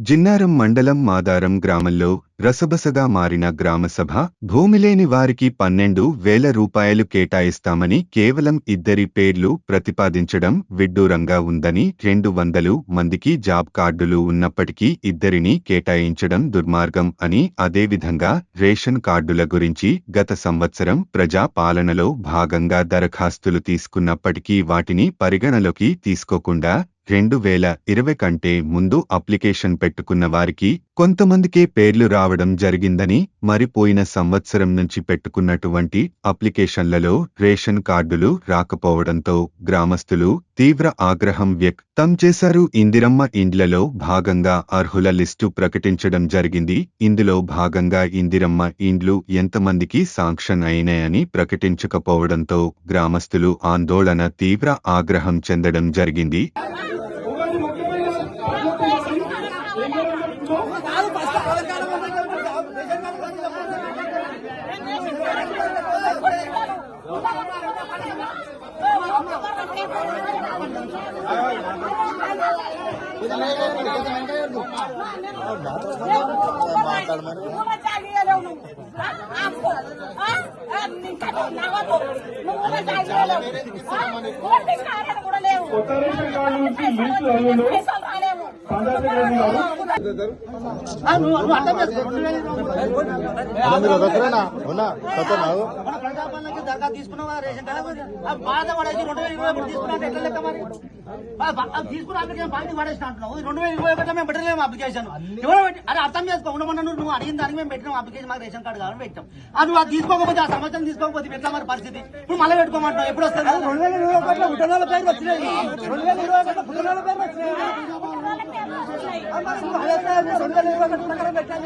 జిన్నారం మండలం మాదారం గ్రామంలో రసబసగా మారిన గ్రామసభ. భూమిలేని వారికి 12,000 రూపాయలు కేటాయిస్తామని కేవలం 2 పేర్లు ప్రతిపాదించడం విడ్డూరంగా ఉందని, 200 మందికి జాబ్ కార్డులు ఉన్నప్పటికీ 2ని కేటాయించడం దుర్మార్గం అని, అదేవిధంగా రేషన్ కార్డుల గురించి గత సంవత్సరం ప్రజా పాలనలో భాగంగా దరఖాస్తులు తీసుకున్నప్పటికీ వాటిని పరిగణలోకి తీసుకోకుండా 2020 కంటే ముందు అప్లికేషన్ పెట్టుకున్న వారికి కొంతమందికే పేర్లు రావడం జరిగిందని, మరిపోయిన సంవత్సరం నుంచి పెట్టుకున్నటువంటి అప్లికేషన్లలో రేషన్ కార్డులు రాకపోవడంతో గ్రామస్తులు తీవ్ర ఆగ్రహం వ్యక్తం చేశారు. ఇందిరమ్మ ఇండ్లలో భాగంగా అర్హుల లిస్టు ప్రకటించడం జరిగింది. ఇందులో భాగంగా ఇందిరమ్మ ఇండ్లు ఎంతమందికి శాంక్షన్ అయినాయని ప్రకటించకపోవడంతో గ్రామస్తులు ఆందోళన తీవ్ర ఆగ్రహం చెందడం జరిగింది. తీసుకున్నావా రేషన్ బాధ పడేసి 2020 తీసుకున్నా ఎట్లా లెక్క మరి తీసుకున్న అప్లికేషన్ పార్టీ పడేసిన అంటున్నావు. 2021 మేము పెట్టలేము అప్లికేషన్. ఎవరో అరే అర్థం చేసుకో, ఉండమన్నా నువ్వు అడిగిన దానికి మేము పెట్టినాం అప్లికేషన్, మాకు రేషన్ కార్డు కావాలని పెట్టాం. నువ్వు అది తీసుకోకపోతే ఆ సంవత్సరం తీసుకోకపోతే ఎట్లా మరి పరిస్థితి? ఇప్పుడు మళ్ళీ పెట్టుకోమంటావు. ఎప్పుడు వస్తుంది? 2021 పుట్టినోళ్ళ పేరు వచ్చినాయి. 2021 పుట్టినోళ్ళ పేరు వచ్చినాయి. పెట్టాలి